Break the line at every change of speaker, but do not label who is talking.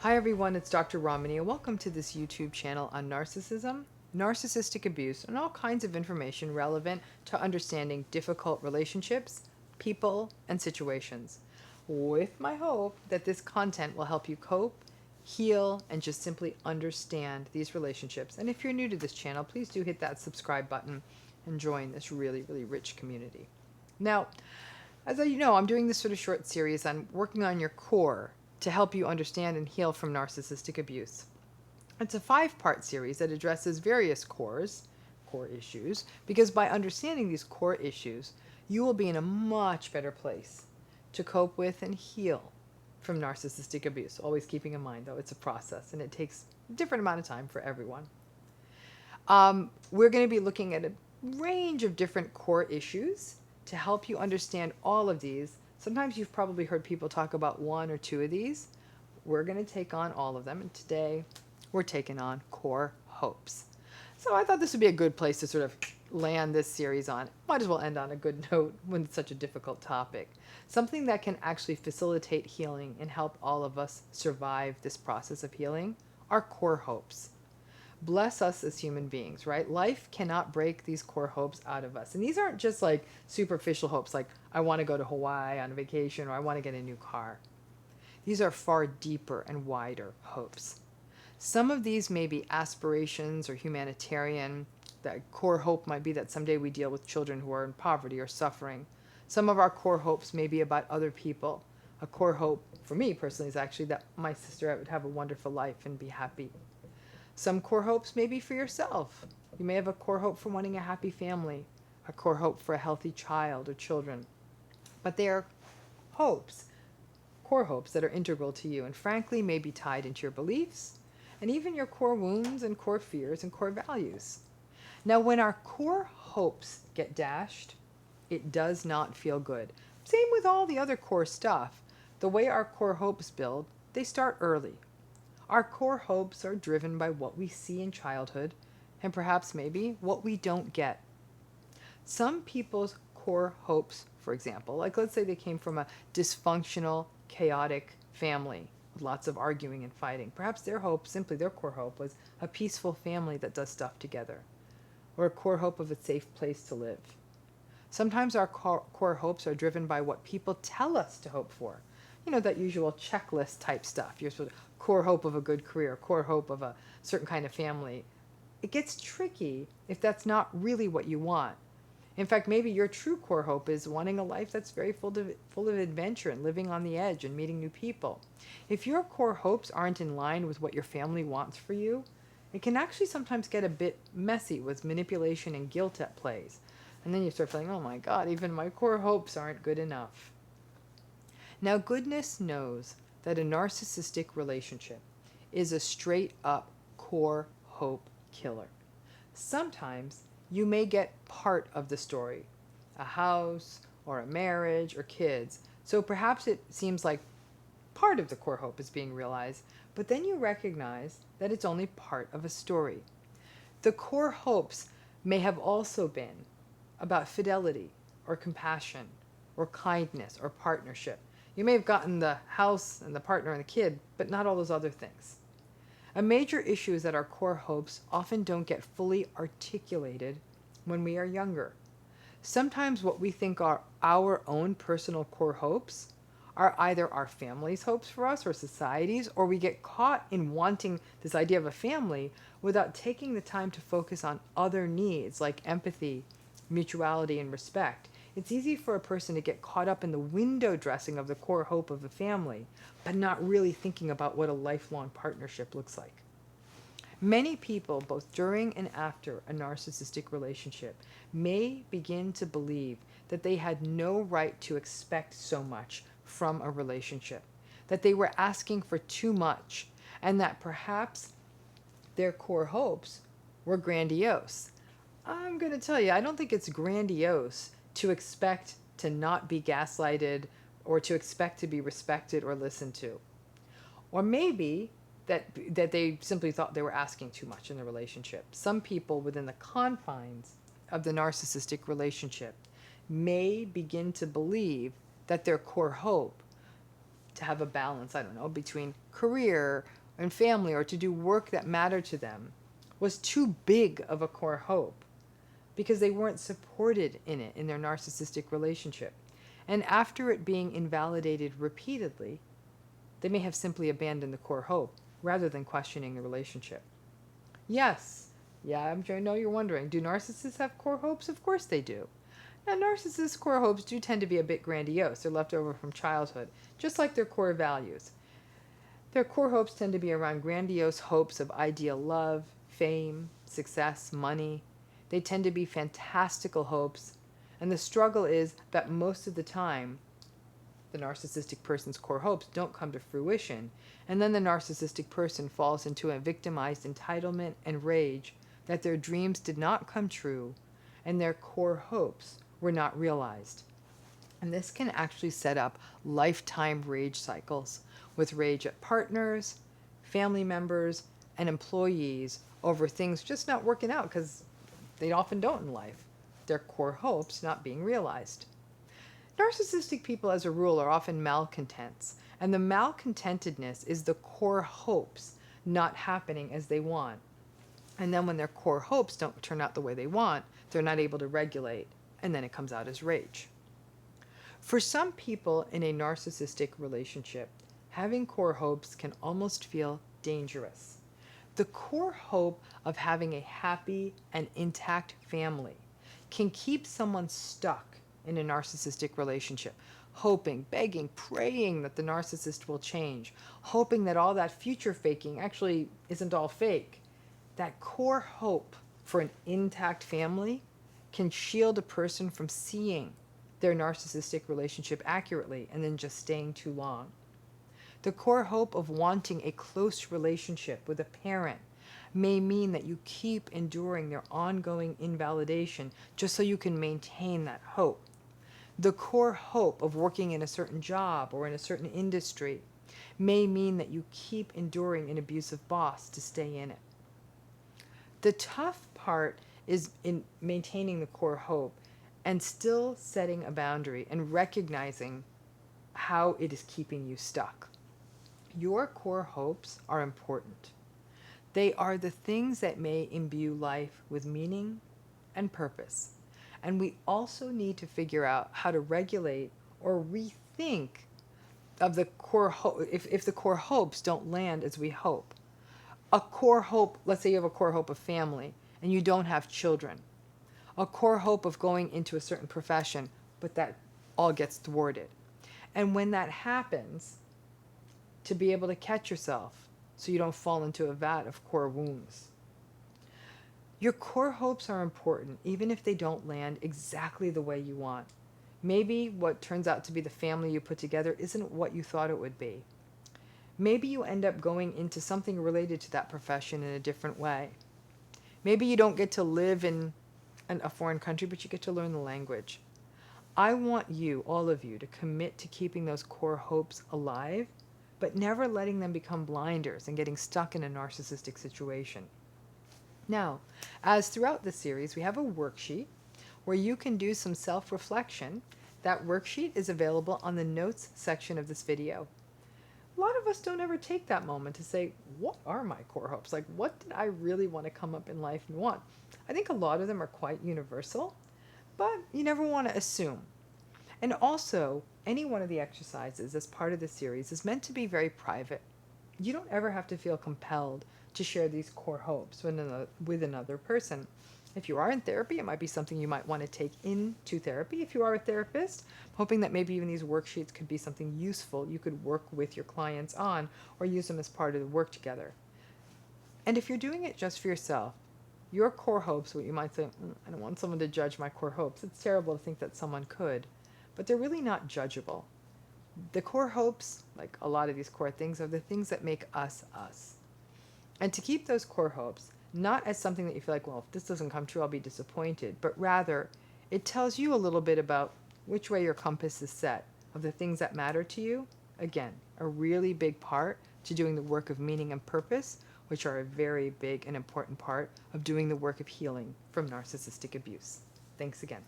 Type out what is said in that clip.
Hi everyone, it's Dr. Ramani and welcome to this YouTube channel on narcissism, narcissistic abuse, and all kinds of information relevant to understanding difficult relationships, people, and situations. With my hope that this content will help you cope, heal, and just simply understand these relationships. And if you're new to this channel, please do hit that subscribe button and join this really, really rich community. Now, as you know, I'm doing this sort of short series on working on your core to help you understand and heal from narcissistic abuse. It's a 5-part series that addresses various core issues, because by understanding these core issues, you will be in a much better place to cope with and heal from narcissistic abuse. Always keeping in mind, though, it's a process and it takes a different amount of time for everyone. We're going to be looking at a range of different core issues to help you understand all of these. Sometimes you've probably heard people talk about one or two of these. We're going to take on all of them, and today we're taking on core hopes. So I thought this would be a good place to sort of land this series on. Might as well end on a good note when it's such a difficult topic. Something that can actually facilitate healing and help all of us survive this process of healing are core hopes. Bless us as human beings, right? Life cannot break these core hopes out of us. And these aren't just like superficial hopes like I want to go to Hawaii on vacation or I want to get a new car. These are far deeper and wider hopes. Some of these may be aspirations or humanitarian. That core hope might be that someday we deal with children who are in poverty or suffering. Some of our core hopes may be about other people. A core hope for me personally is actually that my sister would have a wonderful life and be happy. Some core hopes may be for yourself. You may have a core hope for wanting a happy family, a core hope for a healthy child or children. But they are hopes, core hopes that are integral to you and frankly may be tied into your beliefs and even your core wounds and core fears and core values. Now, when our core hopes get dashed, it does not feel good. Same with all the other core stuff. The way our core hopes build, they start early. Our core hopes are driven by what we see in childhood and perhaps maybe what we don't get. Some people's core hopes, for example, like let's say they came from a dysfunctional, chaotic family with lots of arguing and fighting. Perhaps their hope, simply their core hope, was a peaceful family that does stuff together, or a core hope of a safe place to live. Sometimes our core hopes are driven by what people tell us to hope for. You know, that usual checklist type stuff. Your sort of core hope of a good career, core hope of a certain kind of family. It gets tricky if that's not really what you want. In fact, maybe your true core hope is wanting a life that's very full of adventure and living on the edge and meeting new people. If your core hopes aren't in line with what your family wants for you, it can actually sometimes get a bit messy with manipulation and guilt at plays. And then you start feeling, oh my God, even my core hopes aren't good enough. Now, goodness knows that a narcissistic relationship is a straight up core hope killer. Sometimes you may get part of the story, a house or a marriage or kids. So perhaps it seems like part of the core hope is being realized, but then you recognize that it's only part of a story. The core hopes may have also been about fidelity or compassion or kindness or partnership. You may have gotten the house and the partner and the kid, but not all those other things. A major issue is that our core hopes often don't get fully articulated when we are younger. Sometimes what we think are our own personal core hopes are either our family's hopes for us or society's, or we get caught in wanting this idea of a family without taking the time to focus on other needs like empathy, mutuality, and respect. It's easy for a person to get caught up in the window dressing of the core hope of a family, but not really thinking about what a lifelong partnership looks like. Many people, both during and after a narcissistic relationship, may begin to believe that they had no right to expect so much from a relationship, that they were asking for too much, and that perhaps their core hopes were grandiose. I'm going to tell you, I don't think it's grandiose to expect to not be gaslighted or to expect to be respected or listened to. Or maybe that they simply thought they were asking too much in the relationship. Some people within the confines of the narcissistic relationship may begin to believe that their core hope to have a balance, I don't know, between career and family, or to do work that mattered to them, was too big of a core hope because they weren't supported in it in their narcissistic relationship. And after it being invalidated repeatedly, they may have simply abandoned the core hope rather than questioning the relationship. Yes, yeah, I know you're wondering, do narcissists have core hopes? Of course they do. Now, narcissists' core hopes do tend to be a bit grandiose. They're left over from childhood, just like their core values. Their core hopes tend to be around grandiose hopes of ideal love, fame, success, money. They tend to be fantastical hopes, and the struggle is that most of the time, the narcissistic person's core hopes don't come to fruition, and then the narcissistic person falls into a victimized entitlement and rage that their dreams did not come true and their core hopes were not realized. And this can actually set up lifetime rage cycles, with rage at partners, family members, and employees over things just not working out because they often don't in life, their core hopes not being realized. Narcissistic people, as a rule, are often malcontents, and the malcontentedness is the core hopes not happening as they want. And then when their core hopes don't turn out the way they want, they're not able to regulate, and then it comes out as rage. For some people in a narcissistic relationship, having core hopes can almost feel dangerous. The core hope of having a happy and intact family can keep someone stuck in a narcissistic relationship, hoping, begging, praying that the narcissist will change, hoping that all that future faking actually isn't all fake. That core hope for an intact family can shield a person from seeing their narcissistic relationship accurately and then just staying too long. The core hope of wanting a close relationship with a parent may mean that you keep enduring their ongoing invalidation just so you can maintain that hope. The core hope of working in a certain job or in a certain industry may mean that you keep enduring an abusive boss to stay in it. The tough part is in maintaining the core hope and still setting a boundary and recognizing how it is keeping you stuck. Your core hopes are important. They are the things that may imbue life with meaning and purpose. And we also need to figure out how to regulate or rethink of the core hope if the core hopes don't land as we hope. A core hope, let's say you have a core hope of family and you don't have children. A core hope of going into a certain profession, but that all gets thwarted. And when that happens, to be able to catch yourself so you don't fall into a vat of core wounds. Your core hopes are important, even if they don't land exactly the way you want. Maybe what turns out to be the family you put together isn't what you thought it would be. Maybe you end up going into something related to that profession in a different way. Maybe you don't get to live in a foreign country, but you get to learn the language. I want you, all of you, to commit to keeping those core hopes alive, but never letting them become blinders and getting stuck in a narcissistic situation. Now, as throughout the series, we have a worksheet where you can do some self-reflection. That worksheet is available on the notes section of this video. A lot of us don't ever take that moment to say, what are my core hopes? Like, what did I really want to come up in life and want? I think a lot of them are quite universal, but you never want to assume. And also, any one of the exercises as part of the series is meant to be very private. You don't ever have to feel compelled to share these core hopes with another person. If you are in therapy, it might be something you might want to take into therapy. If you are a therapist, hoping that maybe even these worksheets could be something useful you could work with your clients on or use them as part of the work together. And if you're doing it just for yourself, your core hopes, what you might think, I don't want someone to judge my core hopes. It's terrible to think that someone could, but they're really not judgeable. The core hopes, like a lot of these core things, are the things that make us us. And to keep those core hopes, not as something that you feel like, well, if this doesn't come true, I'll be disappointed, but rather it tells you a little bit about which way your compass is set of the things that matter to you. Again, a really big part to doing the work of meaning and purpose, which are a very big and important part of doing the work of healing from narcissistic abuse. Thanks again.